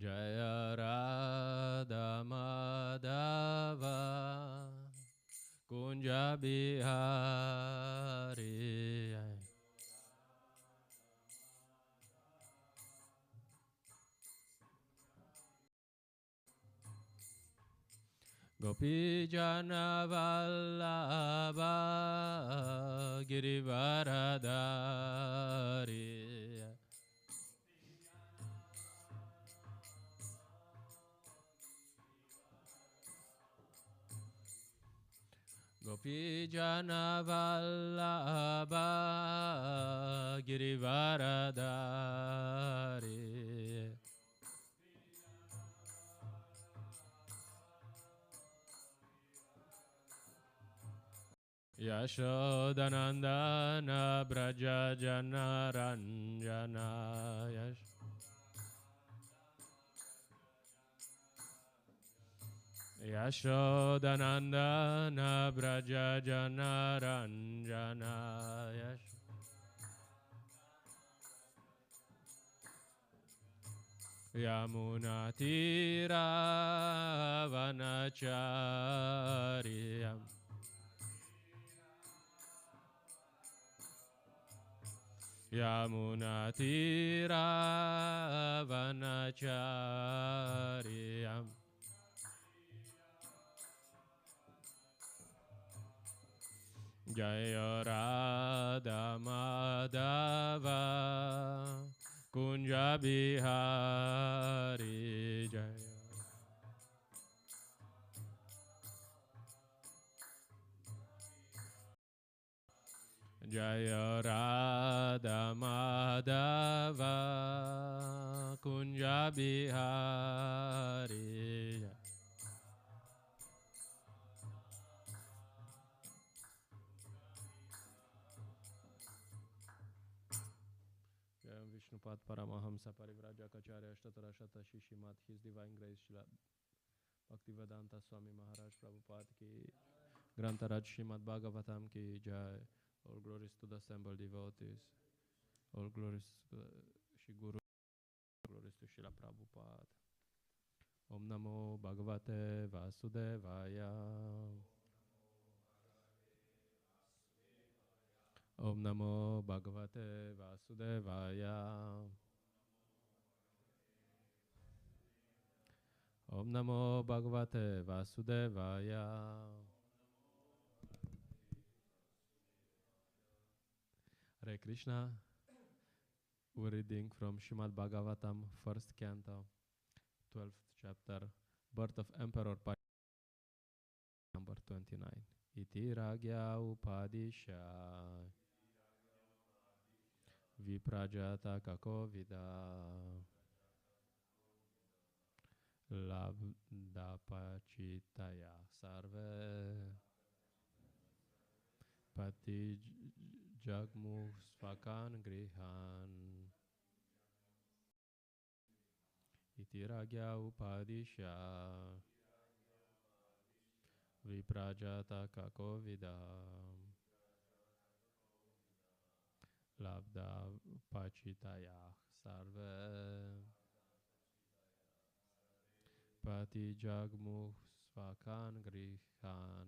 Jaya Radha Madhava Kunja Bihari. Gopi Jana Vallabha Girivaradari. Gopi Jana Vallabha Girivaradari. Yashodanandana Braja Jana Ranjana. Yashodanandana Braja Jana Ranjana. Yamuna Tira Vanacharya. Yamuna Tira Vanacharya. Jaya Radha Madhava Kunja Bihari. Jaya Jaya Radha Madhava Kunja Bihari. Jaya Vishnupad Paramahamsa Parivrajacharya Ashtatara Shata Shishimat. His Divine Grace Srila Bhaktivedanta Swami Maharaj Prabhupada ki, Grantaraj Srimad Bhagavatam ki Jai. All glories to the assembled devotees. All glories to Shri Guru. Glories to Srila Prabhupada. Om Namo Bhagavate Vasudevaya. Om Namo Bhagavate Vasudevaya. Om Namo Bhagavate Vasudevaya. Hare Krishna. We're reading from Srimad Bhagavatam, first canto, 12th chapter, Birth of Emperor Pai, number 29. Iti Ragya Upadisha Viprajata Kakovida Labdapachitaya Sarve Pati Jagmu Svakan Grihan. Iti Ragya Upadisha Viprajata Kakovida Labda Pachitaya Sarve Pati Jagmu Svakan Grihan.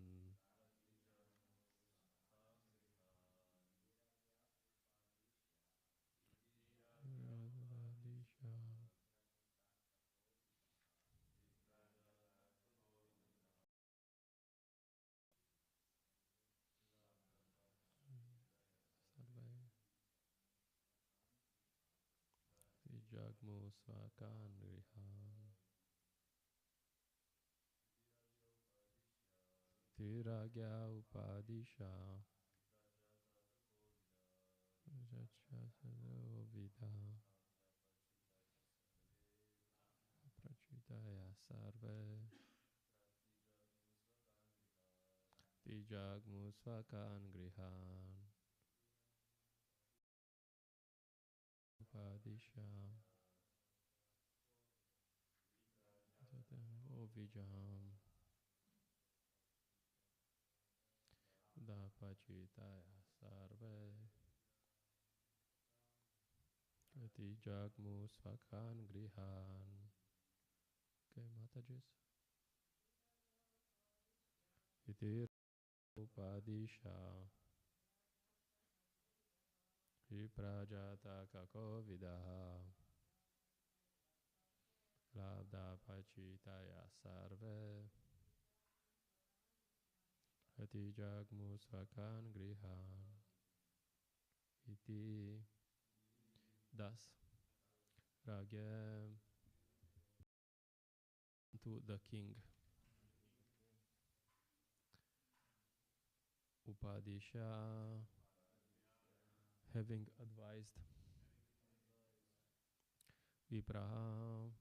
Jagmu Svakan Grihan. Tiragya Upadisha Vida Prachitaya Sarve Tijagmu Svakan Grihan. Upadisha Ovijam Dapachitaya Sarve Tijagmu Svakan Grihan. messages. Iti upadisha viprajata kako vidaha labda pachitaya sarve ati jagmu svakan grihan. Iti. Thus, Ragya to the king. Upadisha, having advised Vipraha,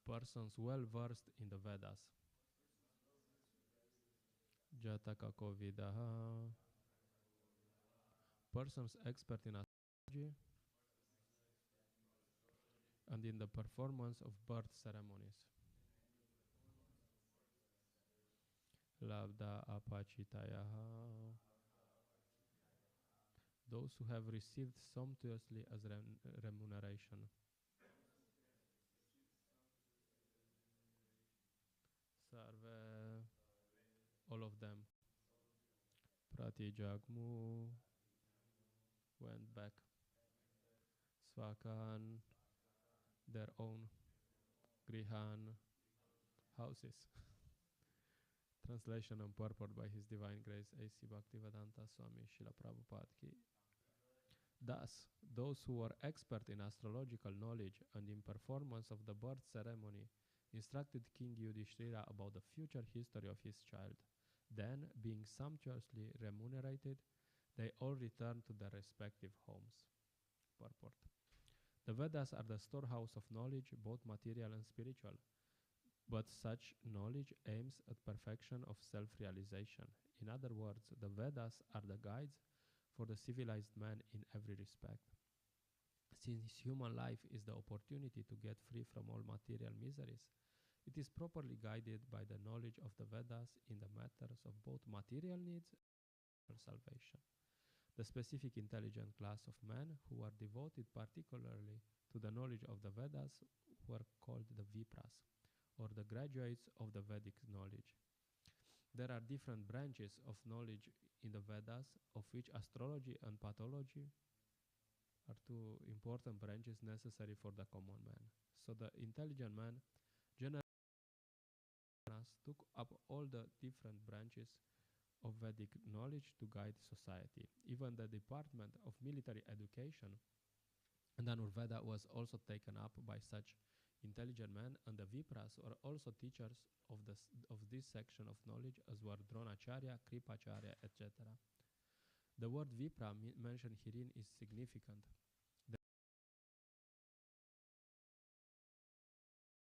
persons well versed in the Vedas, Jataka Kovidaha, persons expert in astrology and in the performance of birth ceremonies. Labda Apachitayaha, those who have received sumptuously as remuneration. Sarve, all of them. Pratijagmu, went back. Svakan, their own. Grihan, houses. Translation and purport by His Divine Grace A.C. Bhaktivedanta Swami Srila Prabhupada Ki. Thus, those who were expert in astrological knowledge and in performance of the birth ceremony instructed King Yudhishthira about the future history of his child. Then, being sumptuously remunerated, they all returned to their respective homes. Purport. The Vedas are the storehouse of knowledge, both material and spiritual. But such knowledge aims at perfection of self-realization. In other words, the Vedas are the guides for the civilized man in every respect. Since human life is the opportunity to get free from all material miseries, it is properly guided by the knowledge of the Vedas in the matters of both material needs and salvation. The specific intelligent class of men who are devoted particularly to the knowledge of the Vedas were called the Vipras, or the graduates of the Vedic knowledge. There are different branches of knowledge in the Vedas, of which astrology and pathology are two important branches necessary for the common man. So the intelligent man generally took up all the different branches of Vedic knowledge to guide society. Even the Department of Military Education and Anurveda was also taken up by such intelligent men, and the Vipras were also teachers of this section of knowledge, as were Dronacharya, Kripacharya, etc. The word Vipra mentioned herein is significant. The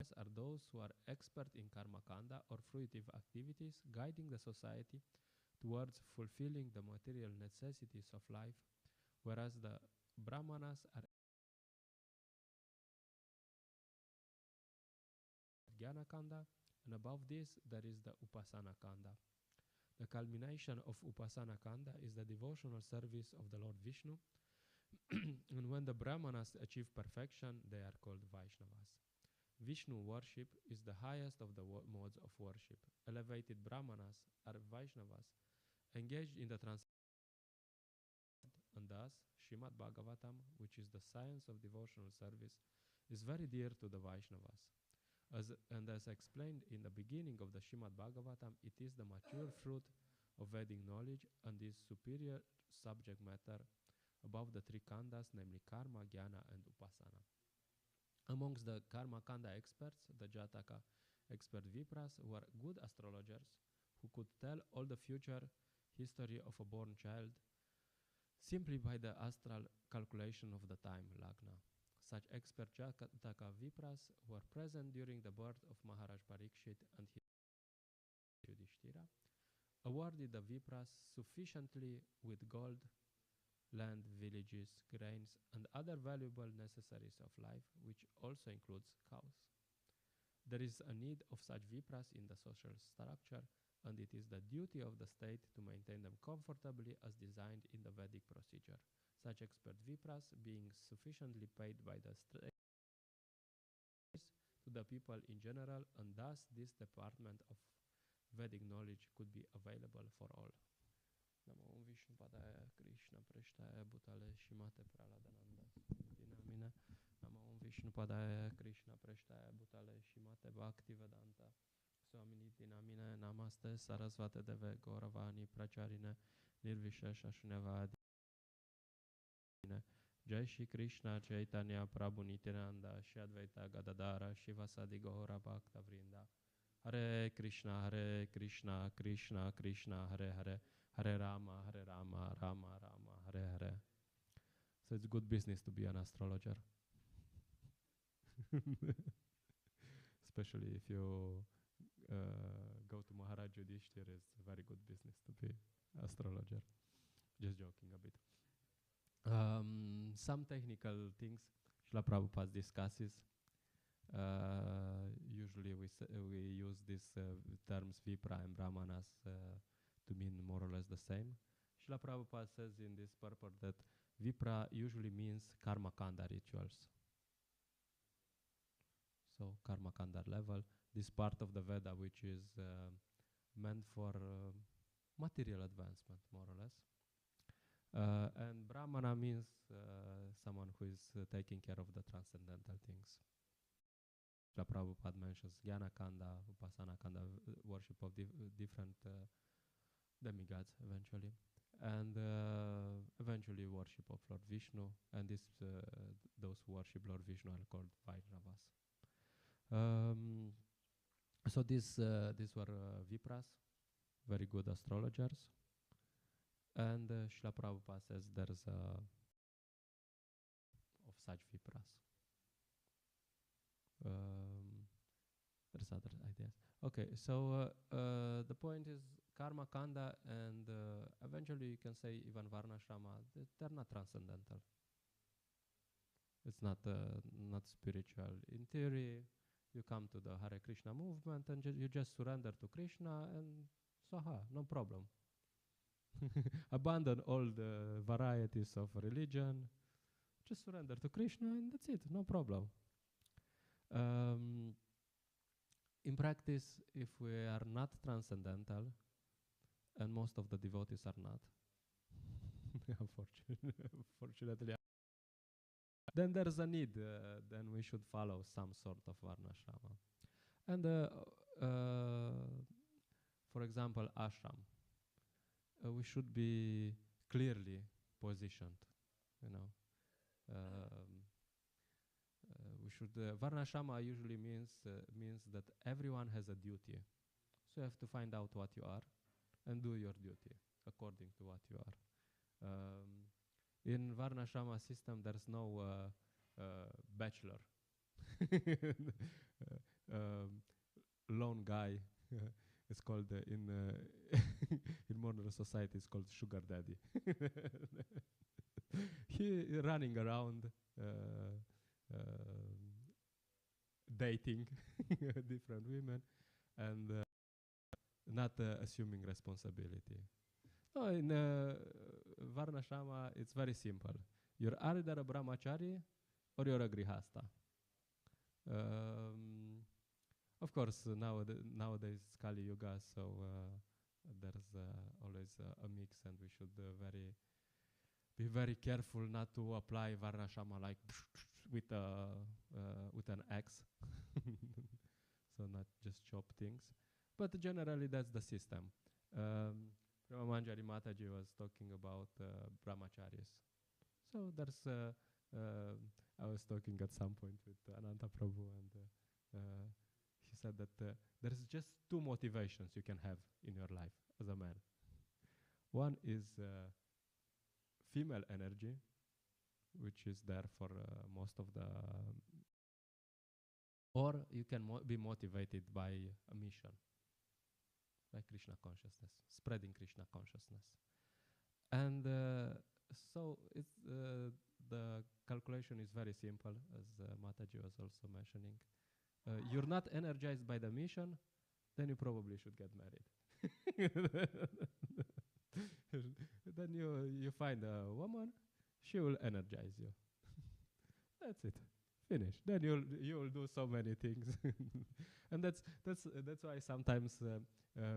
Vipras are those who are expert in karma kanda or fruitive activities, guiding the society towards fulfilling the material necessities of life, whereas the Brahmanas are Jnana Kanda, and above this there is the Upasana Kanda. The culmination of Upasana Kanda is the devotional service of the Lord Vishnu, and when the Brahmanas achieve perfection, they are called Vaishnavas. Vishnu worship is the highest of the modes of worship. Elevated Brahmanas are Vaishnavas, engaged in the and thus Srimad Bhagavatam, which is the science of devotional service, is very dear to the Vaishnavas. As explained in the beginning of the Srimad Bhagavatam, it is the mature fruit of Vedic knowledge and is superior subject matter above the three kandas, namely Karma, Jnana, and Upasana. Amongst the Karma Kanda experts, the Jataka expert Vipras were good astrologers who could tell all the future history of a born child simply by the astral calculation of the time, Lagna. Such expert Jataka Vipras were present during the birth of Maharaj Parikshit and his Yudhishthira, awarded the Vipras sufficiently with gold, land, villages, grains, and other valuable necessaries of life, which also includes cows. There is a need of such Vipras in the social structure, and it is the duty of the state to maintain them comfortably as designed in the Vedic procedure. Such expert Vipras, being sufficiently paid by the state to the people in general, and thus this department of Vedic knowledge could be available for all. Namo Om Vishnu Padaya Krishna Preshtaya Bhutale Shimate Praladananda Dinamina. Namo Om Vishnu Padaya Krishna Preshtaya Bhutale Shimate Bhakti Vedanta Swamini Dinamina. Namaste Sarasvate Deve Gauravani Pracharine Nirvishesha Shunyavadi. Jai Shri Krishna Chaitanya Prabhu Nityananda Shri Advaita Gadadara Shivasadi Gaura Bhakta Vrinda. Hare Krishna Krishna Krishna Hare Hare Hare Rama Rama Rama Hare Hare. So it's good business to be an astrologer. Especially if you go to Maharaj Yudhishthir, it's a very good business to be astrologer. Just joking a bit. Some technical things Srila Prabhupada discusses. Usually we use these terms Vipra and Brahmanas to mean more or less the same. Srila Prabhupada says in this purport that Vipra usually means Karma Kanda rituals. So Karma Kanda level, this part of the Veda which is meant for material advancement, more or less. And Brahmana means someone who is taking care of the transcendental things. Srila Prabhupada mentions Jnana Kanda, Upasana Kanda, worship of different demigods eventually. And eventually worship of Lord Vishnu. And those who worship Lord Vishnu are called Vaishnavas. So these were Vipras, very good astrologers. And Srila Prabhupada says there's of such Vipras. There's other ideas. Okay, so the point is Karma Kanda and eventually you can say even Varnashrama, they're not transcendental. It's not spiritual. In theory, you come to the Hare Krishna movement and you just surrender to Krishna and saha, no problem. Abandon all the varieties of religion, just surrender to Krishna and that's it, no problem. In practice, if we are not transcendental, and most of the devotees are not, unfortunately, then there's a need, then we should follow some sort of Varnashrama. And for example, ashram. We should be clearly positioned, you know. We should Varnashrama usually means that everyone has a duty, so you have to find out what you are and do your duty according to what you are. In Varnashrama system, there's no bachelor, lone guy. It's called in modern society. It's called sugar daddy. He running around, dating different women, and not assuming responsibility. No, in Varnashrama, it's very simple. You're either a brahmachari or you're a grihasta. Of course, nowadays it's Kali Yuga, so there's always a mix, and we should be very careful not to apply Varnashrama like with an axe, so not just chop things. But generally, that's the system. Brahmanjari Mataji was talking about brahmacharis. So there's, I was talking at some point with Ananta Prabhu, and he said that there's just two motivations you can have in your life as a man. One is female energy, which is there for most of the... Or you can be motivated by a mission, by Krishna consciousness, spreading Krishna consciousness. And so it's, the calculation is very simple, as Mataji was also mentioning. You're not energized by the mission, then you probably should get married. Then you find a woman, she will energize you. That's it. Finish. Then you'll do so many things, and that's why sometimes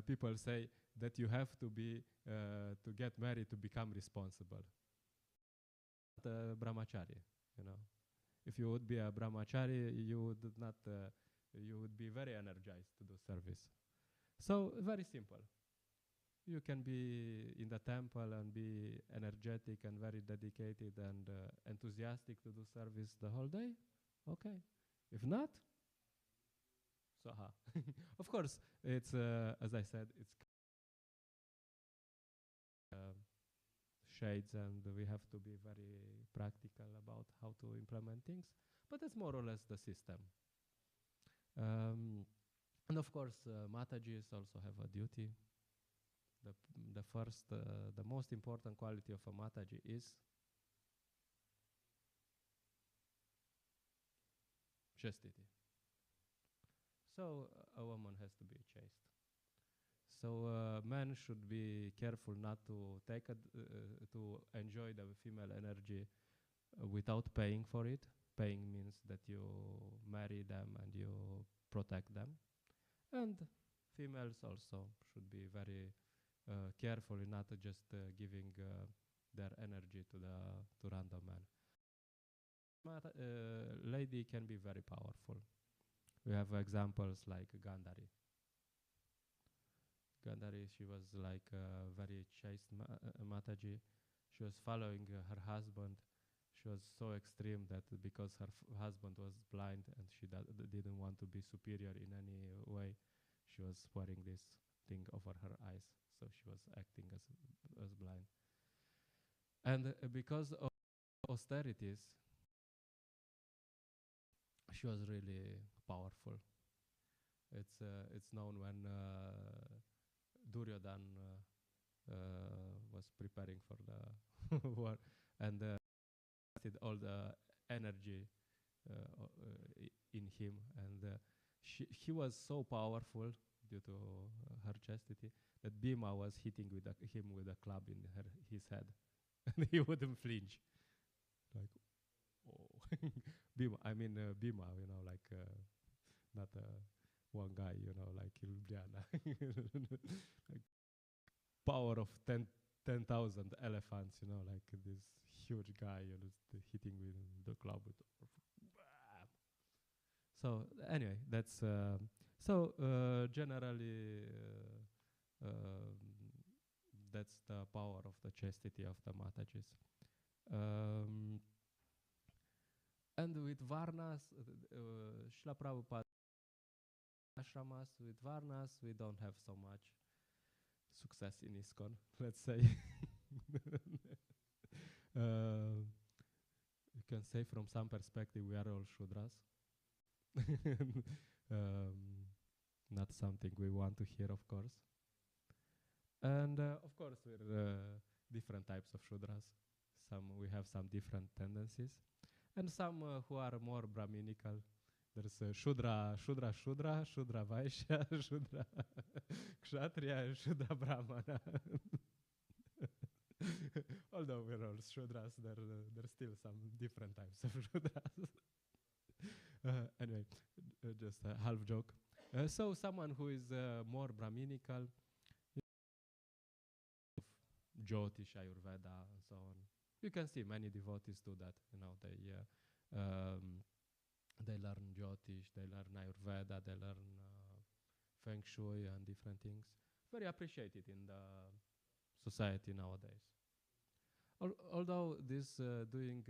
people say that you have to be to get married to become responsible. Brahmachari, you know. If you would be a brahmachari, you would not. You would be very energized to do service. So very simple. You can be in the temple and be energetic and very dedicated and enthusiastic to do service the whole day. Okay. If not, so of course, it's as I said, it's shades, and we have to be very practical about how to implement things. But that's more or less the system. And of course, Matajis also have a duty. The first, the most important quality of a Mataji is chastity. So a woman has to be chaste. So men should be careful not to take to enjoy the female energy without paying for it. Paying means that you marry them and you protect them. And females also should be very careful in not just giving their energy to random men. Lady can be very powerful. We have examples like Gandhari. Gandhari, she was like a very chaste Mataji. She was following her husband. She was so extreme that because her husband was blind and she didn't want to be superior in any way, she was wearing this thing over her eyes. So she was acting as blind. And because of austerities, she was really powerful. It's known when Duryodhan was preparing for the war, and all the energy in him, and he was so powerful due to her chastity that Bhima was hitting him with a club in his head, and he wouldn't flinch. Like, oh, Bhima, you know, like not one guy, you know, like Ljubljana. Like power of 10,000 elephants, you know, like this huge guy, you know, hitting with the club. So anyway, that's generally that's the power of the chastity of the Matajis. And with Varnas, Srila Prabhupada ashramas, with Varnas, we don't have so much success in ISKCON, let's say. You can say from some perspective we are all Shudras. Not something we want to hear, of course. And of course, we're different types of Shudras. We have some different tendencies. And some who are more Brahminical. There's Shudra Vaishya, Shudra Kshatriya, Shudra Brahmana. Although we're all Shudras, there's still some different types of Shudras. Anyway, just a half joke. So someone who is more Brahminical, Jyotish, Ayurveda, and so on. You can see many devotees do that. You know, they learn Jyotish, they learn Ayurveda, they learn Feng Shui and different things. Very appreciated in the society nowadays. Although this being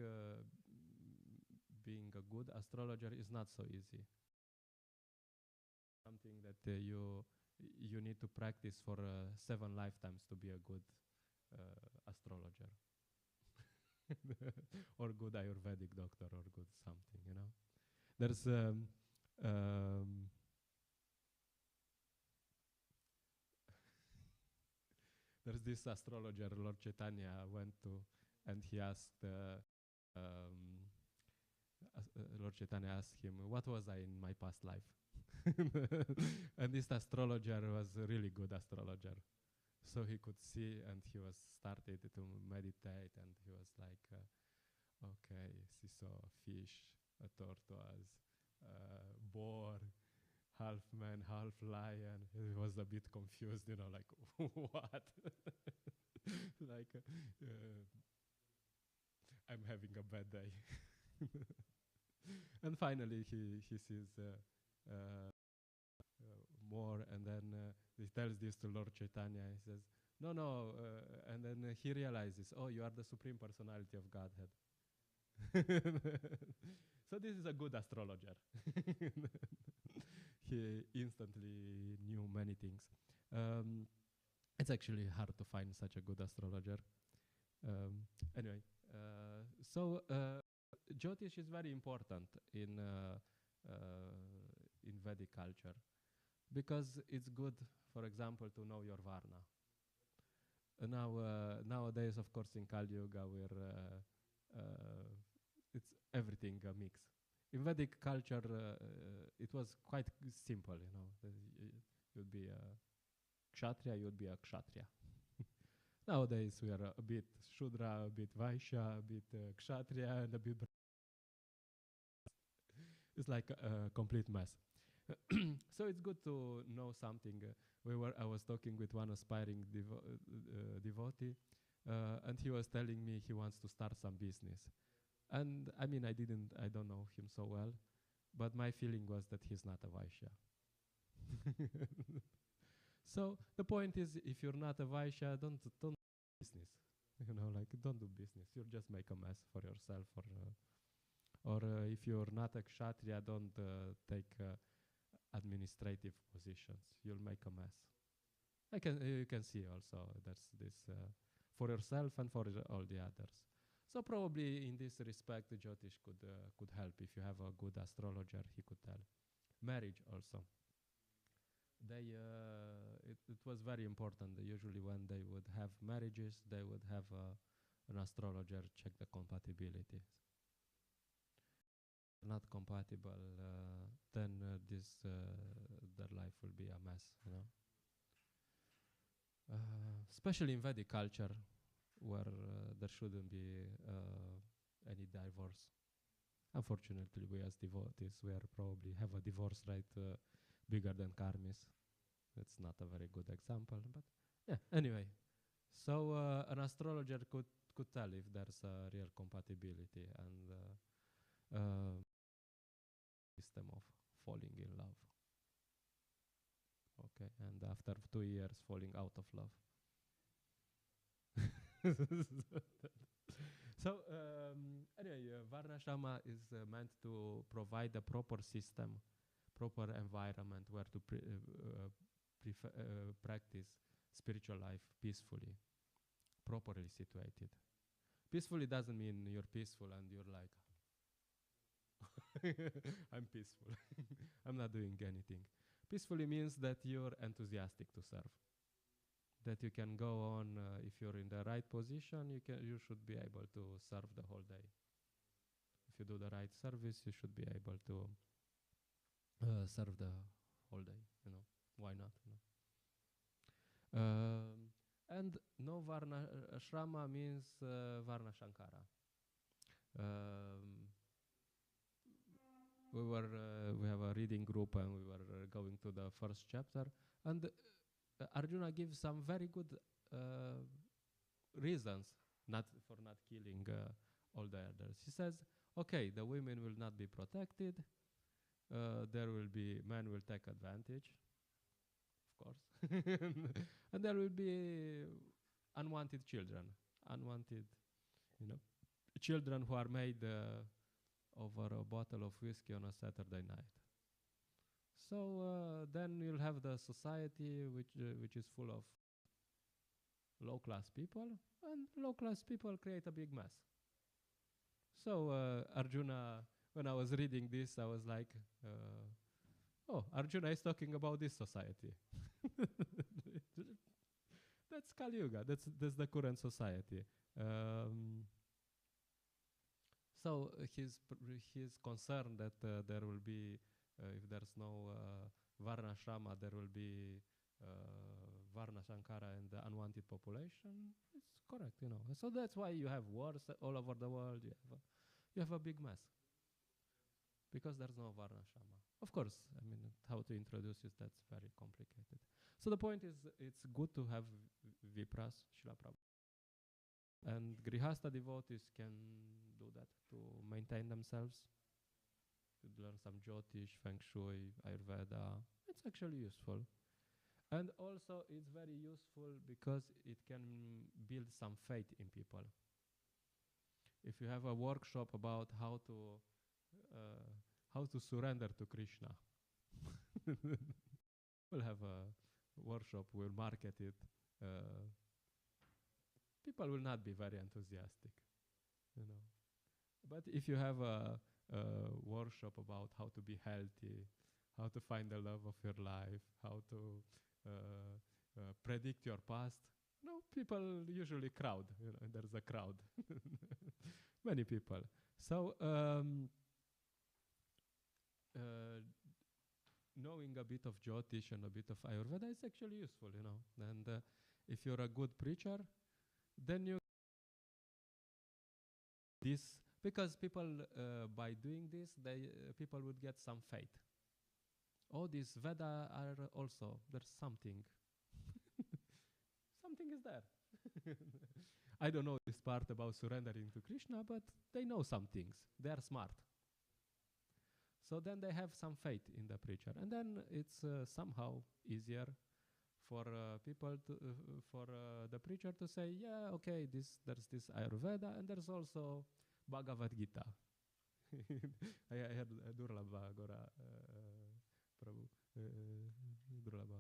a good astrologer is not so easy. Something that you need to practice for 7 lifetimes to be a good astrologer. Or good Ayurvedic doctor, or good something, you know. There's there's this astrologer Lord Chaitanya went to, and he asked Lord Chaitanya asked him, "What was I in my past life?" And this astrologer was a really good astrologer. So he could see, and he was started to meditate, and he was like, okay, he saw a fish, a tortoise, boar, half man, half lion. He was a bit confused, like what? like I'm having a bad day. And finally, he sees more, and then he tells this to Lord Chaitanya. He says, "No, no," and then he realizes, "Oh, you are the supreme personality of Godhead." So this is a good astrologer. He instantly knew many things. Um, it's actually hard to find such a good astrologer. Anyway, so Jyotish is very important in Vedic culture because it's good, for example, to know your Varna. Nowadays, of course, in Kali Yuga, it's everything a mix. In Vedic culture, it was quite simple, You'd be a Kshatriya, you'd be a Kshatriya. Nowadays, we are a bit Shudra, a bit Vaishya, a bit Kshatriya, and a bit... It's like a complete mess. So it's good to know something. I was talking with one aspiring devotee, and he was telling me he wants to start some business. And I mean, I don't know him so well, but my feeling was that he's not a Vaishya. So the point is, if you're not a Vaishya, don't do business. Don't do business. You'll just make a mess for yourself. Or if you're not a Kshatriya, don't take administrative positions. You'll make a mess. You can see also there's this for yourself and for all the others. So probably in this respect, Jyotish could help. If you have a good astrologer, he could tell. Marriage also. It was very important. Usually when they would have marriages, they would have an astrologer check the compatibility. Not compatible, then their life will be a mess, especially in Vedic culture, where there shouldn't be any divorce. Unfortunately, we as devotees, probably have a divorce rate bigger than karmis. It's not a very good example, but yeah. Anyway, so an astrologer could tell if there's a real compatibility and system of falling in love. Okay, and after 2 years, falling out of love. So anyway, Varnashrama is meant to provide a proper system, proper environment where to practice spiritual life peacefully, properly situated. Peacefully doesn't mean you're peaceful and you're like, I'm peaceful. I'm not doing anything. Peacefully means that you're enthusiastic to serve. That you can go on, if you're in the right position, you should be able to serve the whole day. If you do the right service, you should be able to serve the whole day. Why not? And no Varna Shrama means Varna Shankara. We have a reading group and we were going to the first chapter, and Arjuna gives some very good reasons for not killing all the others. He says, okay, the women will not be protected, men will take advantage, of course, and there will be unwanted children, children who are made over a bottle of whiskey on a Saturday night. So then you'll have the society which is full of low-class people, and low-class people create a big mess. So Arjuna, when I was reading this, I was like, oh, Arjuna is talking about this society. That's Kali Yuga. That's the current society. So he's concerned that there will be, if there's no Varna Shrama, there will be Varna Shankara and the unwanted population. It's correct, So that's why you have wars all over the world. You have a big mess. because there's no varnashama. Of course, I mean, how to introduce it, that's very complicated. So the point is, it's good to have Vipras, Srila Prabhupada. And Grihastha devotees can do that to maintain themselves, to learn some Jyotish, Feng Shui, Ayurveda. It's actually useful. And also it's very useful because it can build some faith in people. If you have a workshop about how to surrender to Krishna, we'll have a workshop, we'll market it. People will not be very enthusiastic, you know. But if you have a workshop about how to be healthy, how to find the love of your life, how to predict your past, no, people usually crowd. You know, there's a crowd, many people. So knowing a bit of Jyotish and a bit of Ayurveda is actually useful, you know. And if you're a good preacher, then you this, because people by doing this, people would get some faith. Oh, these Veda are also, there's something. Something is there. I don't know this part about surrendering to Krishna, but they know some things. They are smart. So then they have some faith in the preacher. And then it's somehow easier for people to, for the preacher to say, yeah, okay, there's this Ayurveda, and there's also Bhagavad Gita. I heard Durlabha Gora Prabhu. Durlabha.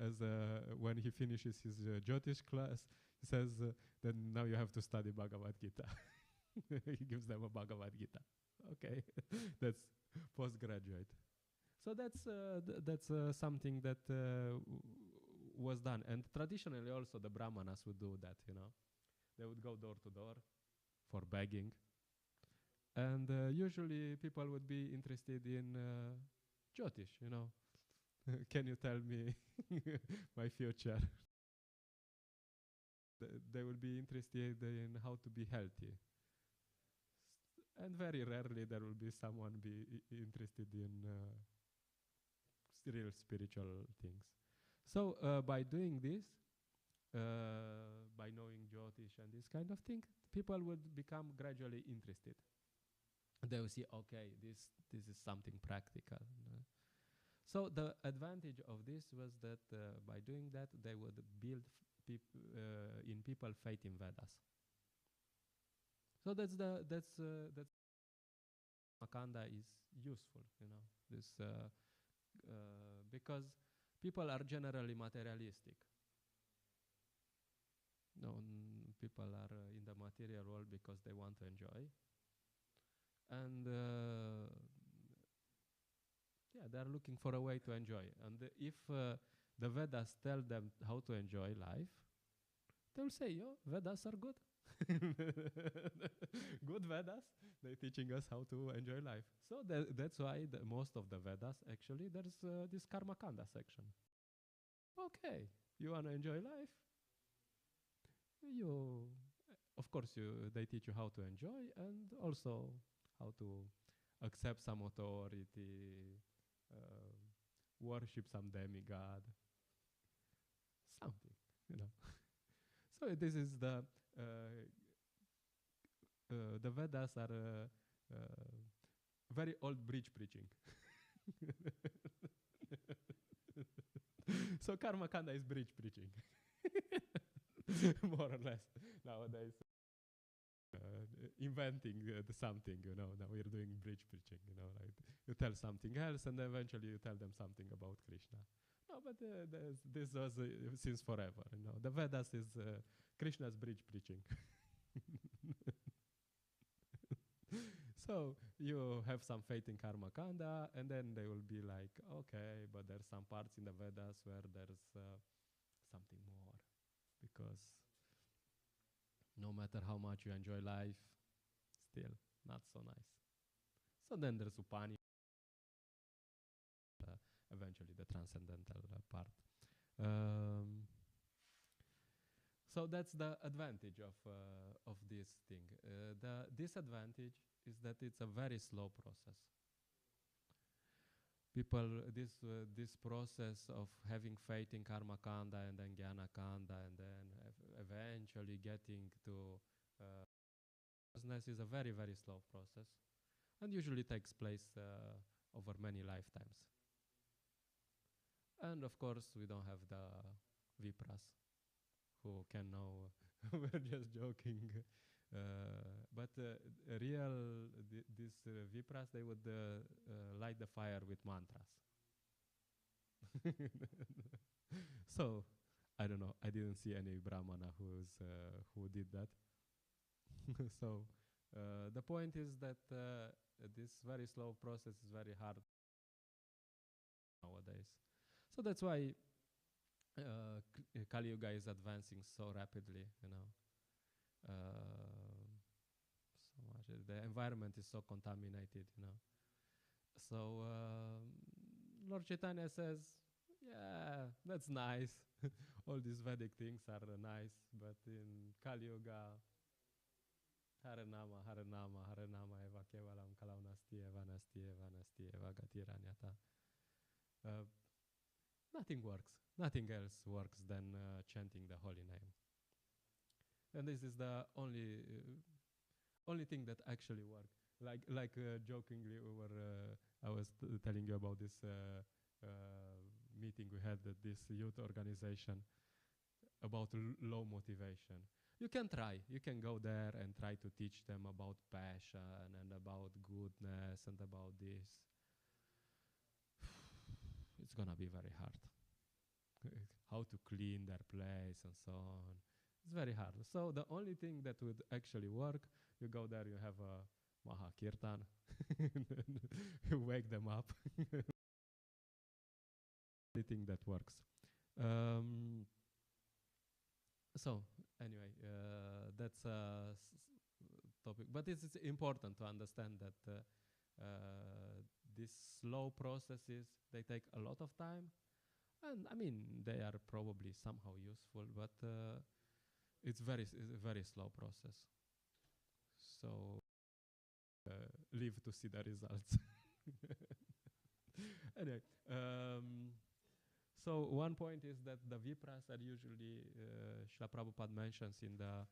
As when he finishes his Jyotish class, he says, then now you have to study Bhagavad Gita. He gives them a Bhagavad Gita. Okay, that's postgraduate. So that's something that was done. And traditionally also the Brahmanas would do that, you know. They would go door to door for begging. And usually people would be interested in Jyotish, you know. Can you tell me my future? They will be interested in how to be healthy. And very rarely there will be someone be interested in real spiritual things. So by doing this, by knowing Jyotish and this kind of thing, people would become gradually interested. They will see, okay, this is something practical. So the advantage of this was that by doing that, they would build in people faith in Vedas. So that's Makanda is useful, you know, this because people are generally materialistic. No, people are in the material world because they want to enjoy, and yeah, they are looking for a way to enjoy. And if the Vedas tell them how to enjoy life, they will say, "Yo, Vedas are good." Good Vedas, they're teaching us how to enjoy life. So that's why most of the Vedas, actually, there's this Karma Kanda section. Okay, you want to enjoy life? Of course, they teach you how to enjoy and also how to accept some authority, worship some demigod, something, you know. So this is the Vedas are very old bridge preaching. So Karma Kanda is bridge preaching, more or less nowadays. Inventing something, you know. Now we're doing bridge preaching, you know, like you tell something else and eventually you tell them something about Krishna. No, but this was since forever, you know. The Vedas is Krishna's bridge preaching. So you have some faith in Karma Kanda, and then they will be like, okay, but there's some parts in the Vedas where there's something more, because no matter how much you enjoy life, still not so nice. So then there's Upani, eventually the transcendental part. So that's the advantage of this thing. The disadvantage is that it's a very slow process. People, this process of having faith in karma kanda and then jnana kanda and then eventually getting to business is a very, very slow process and usually takes place over many lifetimes. And of course, we don't have the vipras who can know. We're just joking. But these vipras, they would light the fire with mantras. So, I don't know. I didn't see any brahmana who did that. So, the point is that this very slow process is very hard nowadays. So that's why Kali Yuga is advancing so rapidly, you know. So much. The environment is so contaminated, you know. So Lord Chaitanya says, yeah, that's nice. All these Vedic things are nice, but in Kali Yuga, Hare Nama, Hare Nama, Hare Nama, Eva Kevalam, Kalaunasti, Eva Nasti, Eva Nasti, Eva Gatiranyata. Nothing works. Nothing else works than chanting the holy name. And this is the only thing that actually works. Like jokingly, I was telling you about this meeting we had at this youth organization about low motivation. You can try. You can go there and try to teach them about passion and about goodness and about this. It's gonna be very hard. How to clean their place and so on. It's very hard. So the only thing that would actually work, you go there, you have a Maha Kirtan, you wake them up. The thing that works. So anyway, that's a topic. But it's important to understand that these slow processes, they take a lot of time. And I mean, they are probably somehow useful, but it's a very slow process. So live to see the results. Anyway, so one point is that the vipras are usually, Srila Prabhupada mentions in the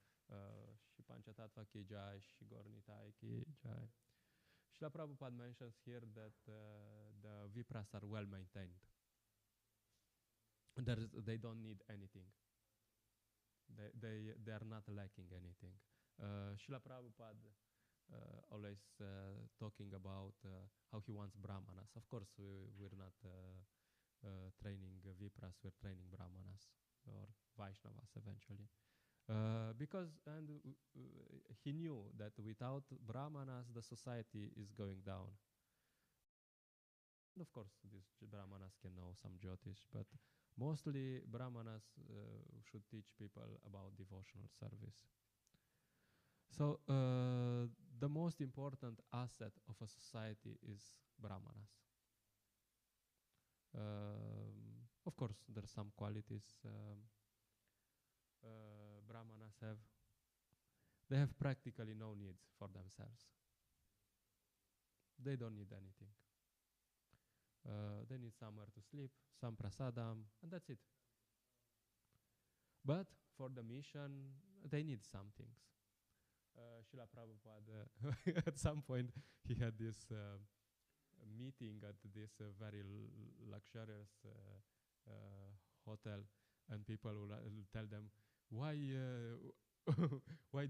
Shri Panchatattva ki jai, Shri Gornitai ki jai. Srila Prabhupada mentions here that the vipras are well maintained. They don't need anything. They are not lacking anything. Srila Prabhupada always talking about how he wants brahmanas. Of course, we're not training vipras, we're training brahmanas or Vaishnavas eventually. Because he knew that without brahmanas, the society is going down. And of course, these brahmanas can know some jyotish, but mostly brahmanas should teach people about devotional service. So the most important asset of a society is brahmanas. Of course, there are some qualities brahmanas have. They have practically no needs for themselves. They don't need anything. They need somewhere to sleep, some prasadam, and that's it. But for the mission, they need some things. Srila Prabhupada, at some point, he had this meeting at this very luxurious hotel, and people will tell them, why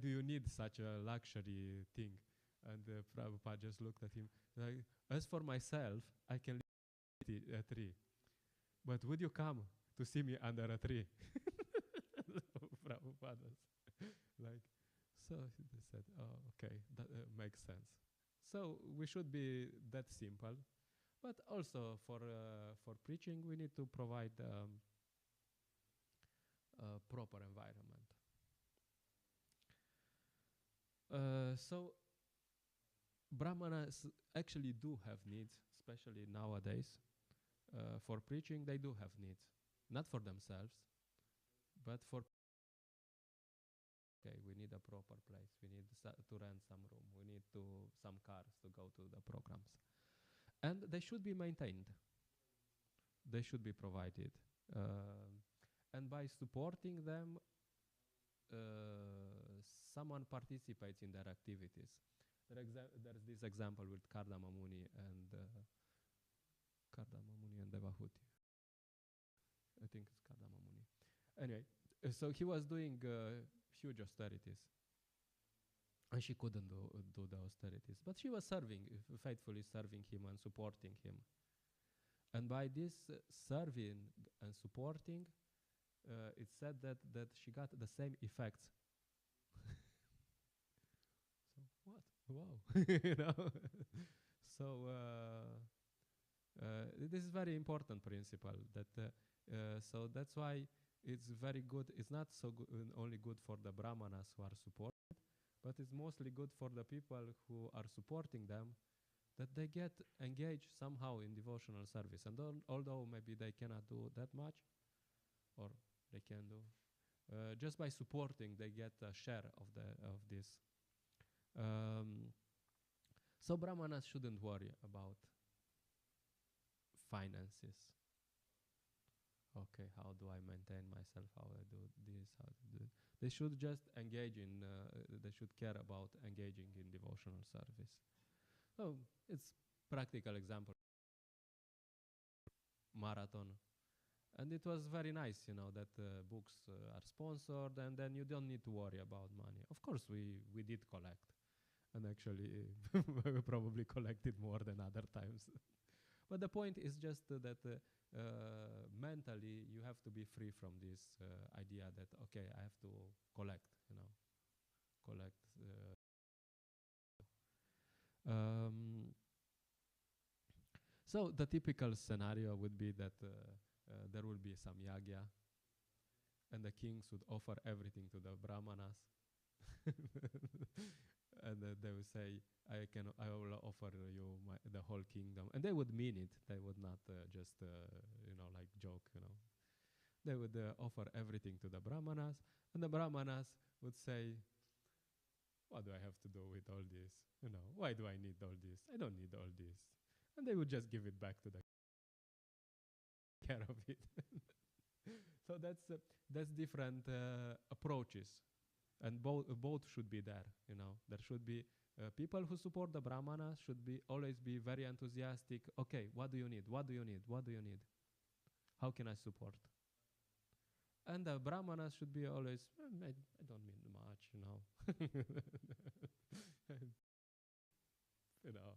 do you need such a luxury thing? And Prabhupada just looked at him like, as for myself, I can live a tree. But would you come to see me under a tree? Prabhupada like, so they said, oh, okay, that makes sense. So we should be that simple. But also for preaching, we need to provide a proper environment. So brahmanas actually do have needs, especially nowadays. For preaching, they do have needs. Not for themselves, but for okay, we need a proper place. We need to rent some room. We need some cars to go to the programs. And they should be maintained. They should be provided. And by supporting them, someone participates in their activities. There's this example with Kardamamuni and Devahuti. I think it's Kardamamuni. Anyway, so he was doing huge austerities. And she couldn't do the austerities. But she was faithfully serving him and supporting him. And by this serving and supporting, it's said that she got the same effects. So what? Wow. You know? So this is very important principle. So that's why it's very good. It's not so good, only good for the brahmanas who are supported, but it's mostly good for the people who are supporting them, that they get engaged somehow in devotional service. And although maybe they cannot do that much, or they can do, just by supporting, they get a share of this. So brahmanas shouldn't worry about finances. Okay, how do I maintain myself? How I do this? How to do it? They should just engage in. They should care about engaging in devotional service. So it's practical example. Marathon, and it was very nice, you know, that books are sponsored, and then you don't need to worry about money. Of course, we did collect, and actually we probably collected more than other times. But the point is just that mentally you have to be free from this idea that, okay, I have to collect, you know, collect. So the typical scenario would be that there will be some yagya, and the kings would offer everything to the brahmanas. And they would say, I will offer you the whole kingdom. And they would mean it. They would not just, like joke, you know. They would offer everything to the brahmanas. And the brahmanas would say, what do I have to do with all this? You know, why do I need all this? I don't need all this. And they would just give it back to the care of it. So that's different approaches. And both should be there, you know. There should be people who support the brahmanas should always be very enthusiastic. Okay, what do you need? What do you need? What do you need? How can I support? And the brahmanas should be always, I don't need much, you know. You know.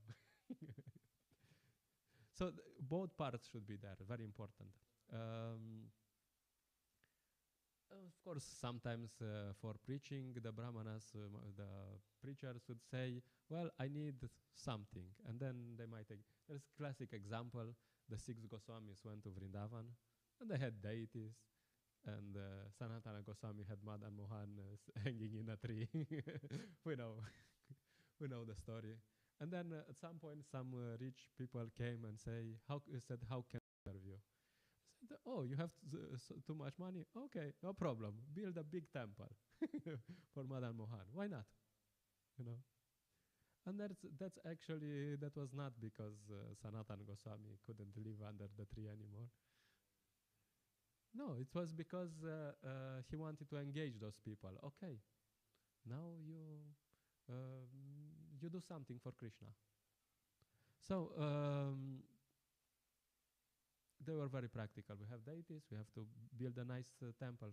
So both parts should be there, very important. Of course, sometimes for preaching, the brahmanas, the preachers would say, well, I need something. And then they might take, there's a classic example, the 6 Goswamis went to Vrindavan, and they had deities. And Sanatana Goswami had Madan Mohan hanging in a tree. we know the story. And then at some point, some rich people came and said, how can I serve you? I said, oh, you have too much money? Okay, no problem. Build a big temple for Madan Mohan. Why not? You know. And that was not because Sanatana Goswami couldn't live under the tree anymore. No, it was because he wanted to engage those people. Okay, now you do something for Krishna. So they were very practical. We have deities, we have to build a nice temple.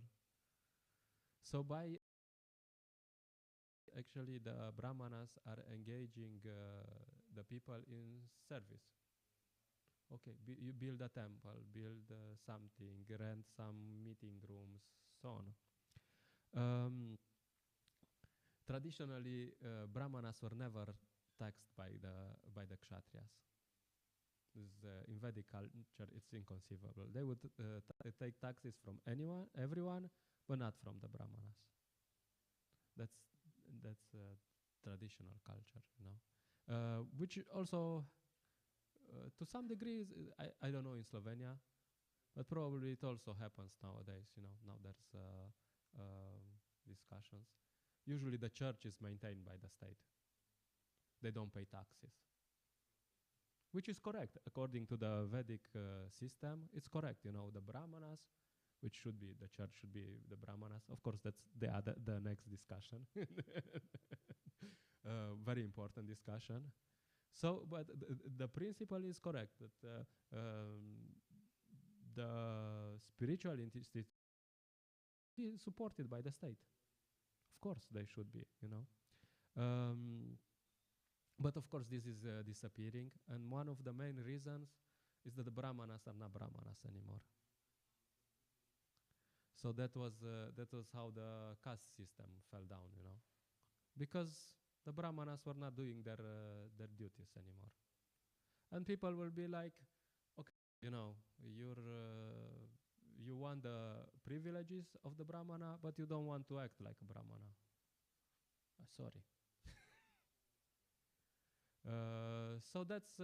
So by actually the brahmanas are engaging the people in service. Okay, you build a temple, build something, rent some meeting rooms, so on. Traditionally, brahmanas were never taxed by the kshatriyas. In Vedic culture, it's inconceivable. They would take taxes from everyone, but not from the brahmanas. That's traditional culture, you know, which also. To some degree, I don't know in Slovenia, but probably it also happens nowadays. You know, now there's discussions. usually the church is maintained by the state. They don't pay taxes. Which is correct. According to the Vedic system, it's correct. The Brahmanas, which should be, the church should be the Brahmanas. Of course, that's the next discussion. Very important discussion. So, but the principle is correct, that the spiritual institution is supported by the state. Of course, they should be, But of course, this is disappearing, and one of the main reasons is that the Brahmanas are not Brahmanas anymore. So that was how the caste system fell down, because the Brahmanas were not doing their duties anymore, and people will be like, okay, you want the privileges of the Brahmana, but you don't want to act like a Brahmana. Sorry. So that's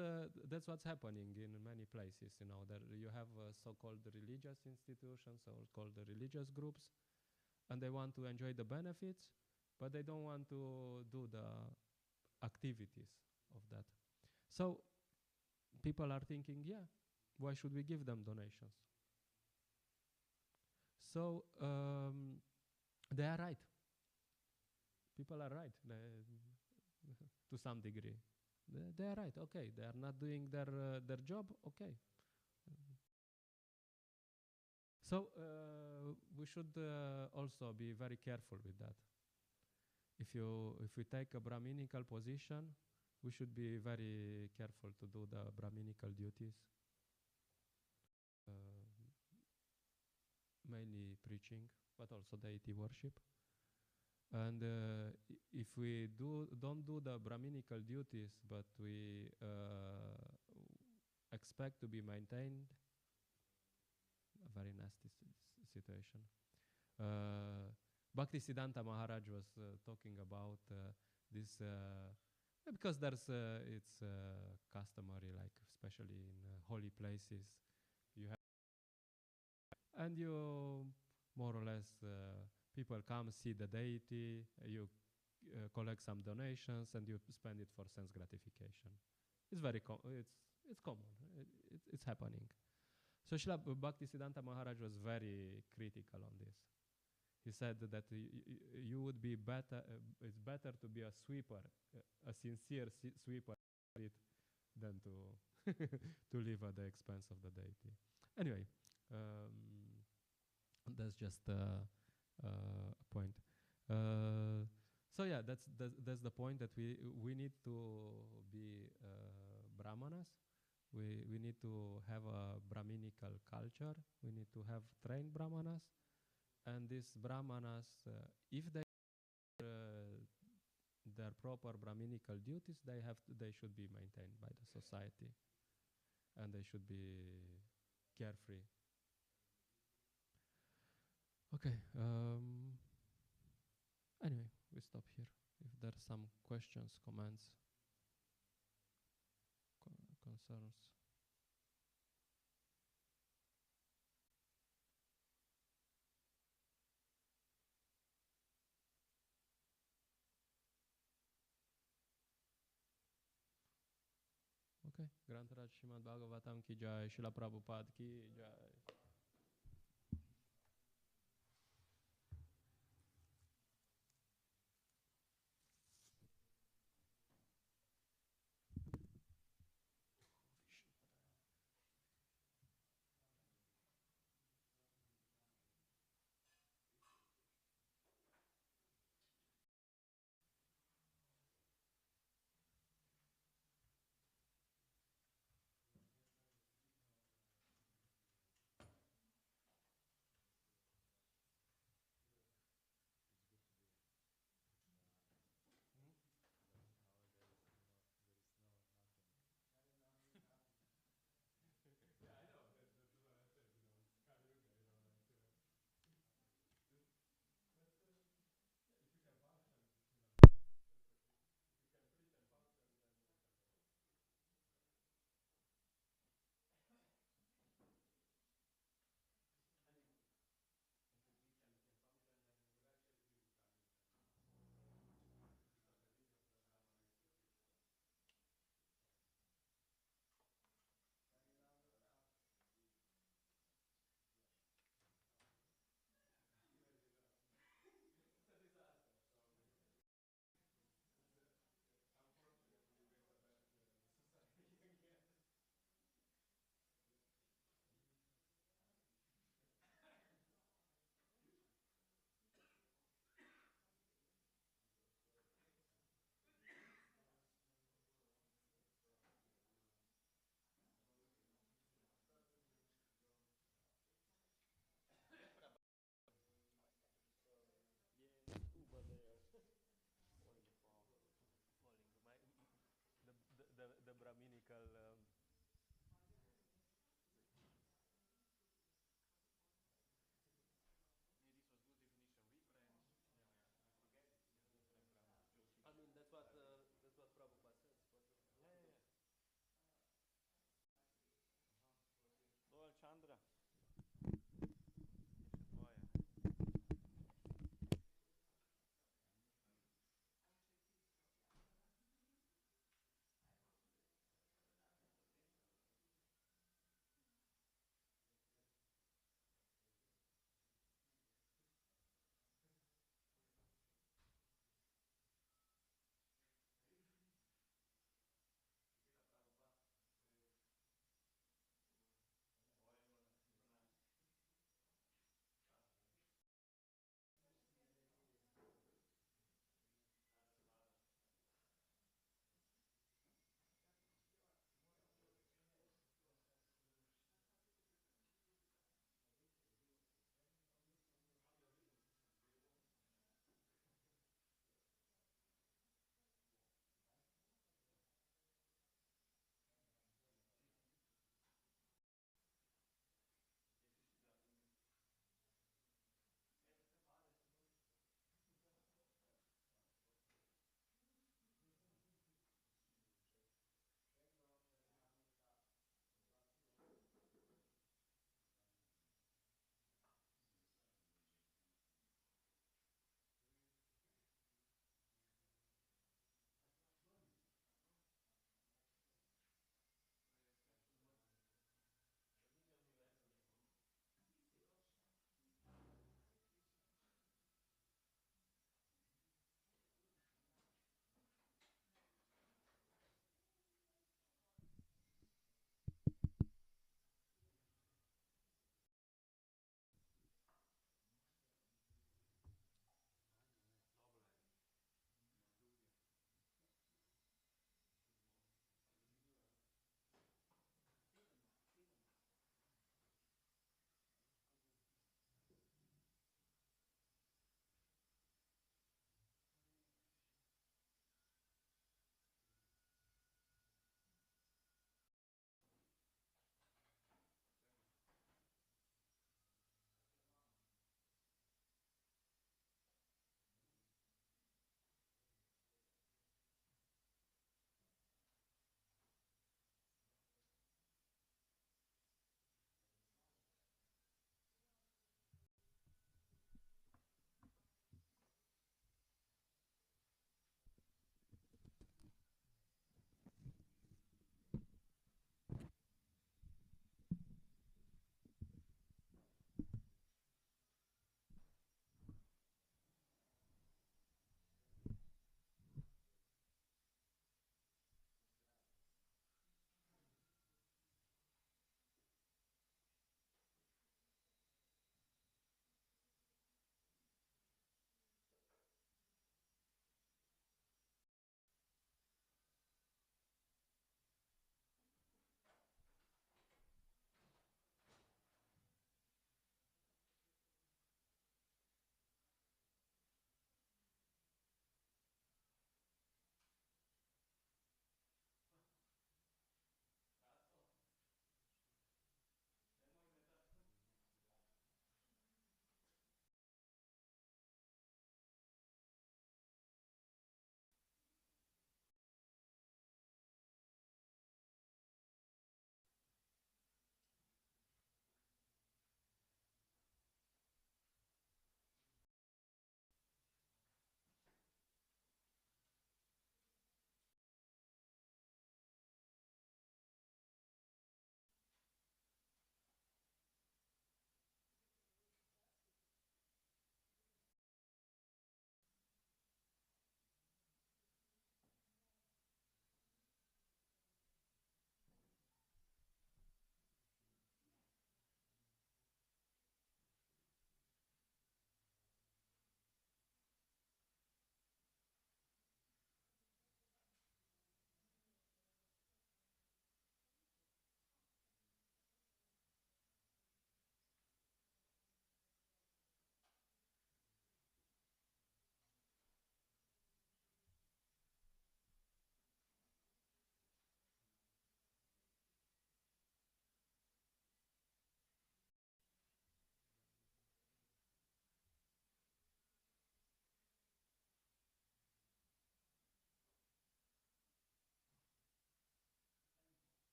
what's happening in many places. That you have so-called religious institutions, or called the religious groups, and they want to enjoy the benefits, but they don't want to do the activities of that. So people are thinking, yeah, why should we give them donations? So they are right. People are right to some degree. They are right. Okay, they are not doing their job. Okay. So we should also be very careful with that. If we take a Brahminical position, we should be very careful to do the Brahminical duties, mainly preaching, but also deity worship. And if we don't do the Brahminical duties, but we expect to be maintained, a very nasty situation. Bhaktisiddhanta Maharaj was talking about this, because it's customary, like especially in holy places, you have, and you more or less people come, see the deity, you collect some donations, and you spend it for sense gratification. It's very it's common. It's happening. So Srila Bhaktisiddhanta Maharaj was very critical on this. He said that you would be better. It's better to be a sweeper, a sincere sweeper, than to to live at the expense of the deity. Anyway, that's just a point. So yeah, that's the point, that we need to be Brahmanas. We need to have a Brahminical culture. We need to have trained Brahmanas, and these Brahmanas, if they their proper Brahminical duties, they should be maintained by the society, and they should be carefree. Okay. Anyway, we stop here. If there are some questions, comments, concerns. Okay. Grantaraj Srimad Bhagavatam ki jai, Srila Prabhupada ki jai. कल